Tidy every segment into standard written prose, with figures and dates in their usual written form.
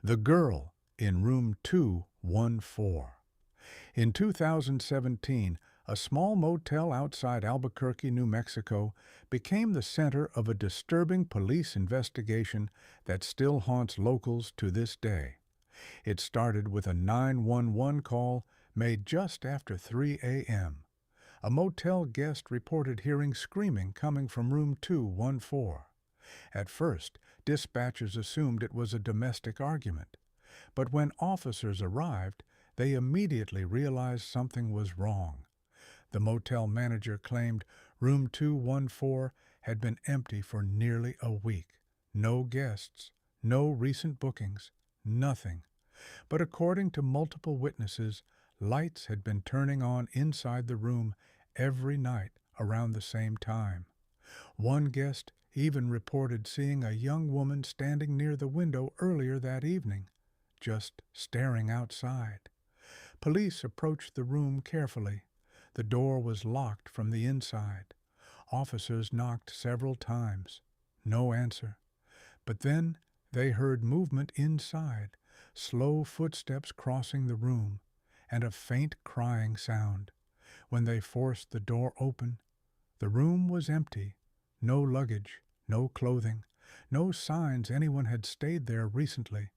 The Girl in Room 214. In 2017, a small motel outside Albuquerque, New Mexico, became the center of a disturbing police investigation that still haunts locals to this day. It started with a 911 call made just after 3 a.m. A motel guest reported hearing screaming coming from room 214. At first, dispatchers assumed it was a domestic argument, but when officers arrived, they immediately realized something was wrong. The motel manager claimed room 214 had been empty for nearly a week. No guests, no recent bookings, nothing. But according to multiple witnesses, lights had been turning on inside the room every night around the same time. One guest even reported seeing a young woman standing near the window earlier that evening, just staring outside. Police approached the room carefully. The door was locked from the inside. Officers knocked several times. No answer. But then they heard movement inside, slow footsteps crossing the room, and a faint crying sound. When they forced the door open, the room was empty. No luggage, no clothing, no signs anyone had stayed there recently.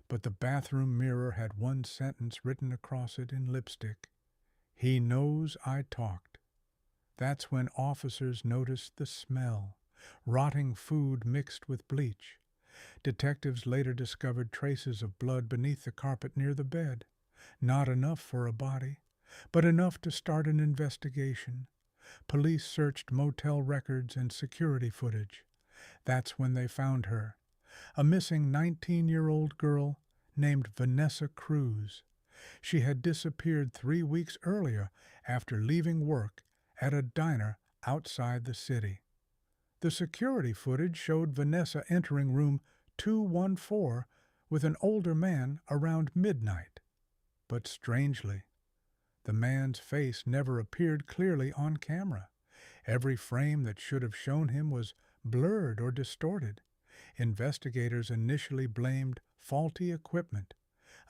But the bathroom mirror had one sentence written across it in lipstick. "He knows I talked." That's when officers noticed the smell, rotting food mixed with bleach. Detectives later discovered traces of blood beneath the carpet near the bed. Not enough for a body, but enough to start an investigation. Police searched motel records and security footage. That's when they found her, a missing 19-year-old girl named Vanessa Cruz. She had disappeared 3 weeks earlier after leaving work at a diner outside the city. The security footage showed Vanessa entering room 214 with an older man around midnight. But strangely, the man's face never appeared clearly on camera. Every frame that should have shown him was blurred or distorted. Investigators initially blamed faulty equipment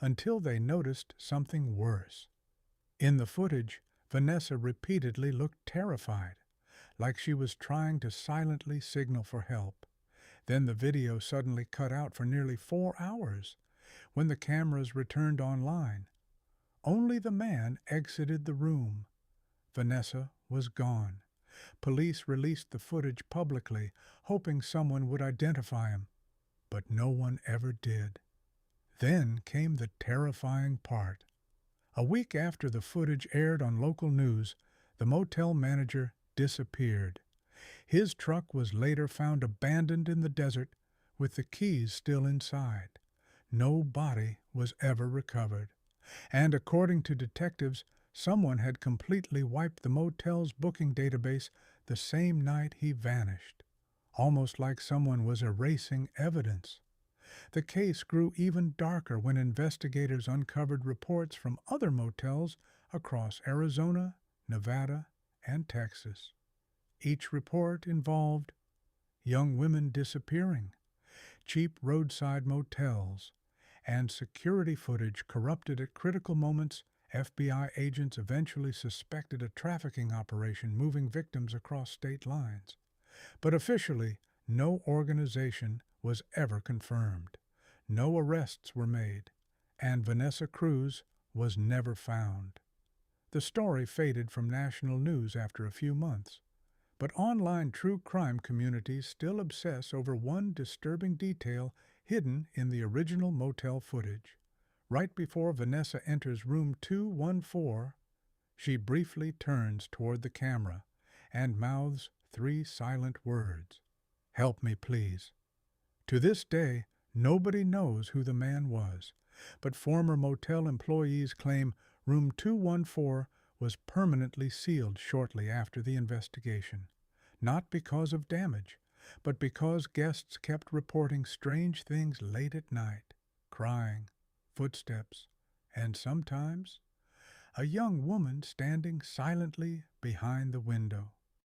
until they noticed something worse. In the footage, Vanessa repeatedly looked terrified, like she was trying to silently signal for help. Then the video suddenly cut out for nearly 4 hours. When the cameras returned online, only the man exited the room. Vanessa was gone. Police released the footage publicly, hoping someone would identify him, but no one ever did. Then came the terrifying part. A week after the footage aired on local news, the motel manager disappeared. His truck was later found abandoned in the desert with the keys still inside. No body was ever recovered. And according to detectives, someone had completely wiped the motel's booking database the same night he vanished, almost like someone was erasing evidence. The case grew even darker when investigators uncovered reports from other motels across Arizona, Nevada, and Texas. Each report involved young women disappearing, cheap roadside motels, and security footage corrupted at critical moments. FBI agents eventually suspected a trafficking operation moving victims across state lines. But officially, no organization was ever confirmed. No arrests were made, and Vanessa Cruz was never found. The story faded from national news after a few months, but online true crime communities still obsess over one disturbing detail hidden in the original motel footage. Right before Vanessa enters room 214, she briefly turns toward the camera and mouths 3 silent words: "Help me, please." To this day, nobody knows who the man was, but former motel employees claim room 214 was permanently sealed shortly after the investigation, not because of damage, but because guests kept reporting strange things late at night, crying, footsteps, and sometimes a young woman standing silently behind the window.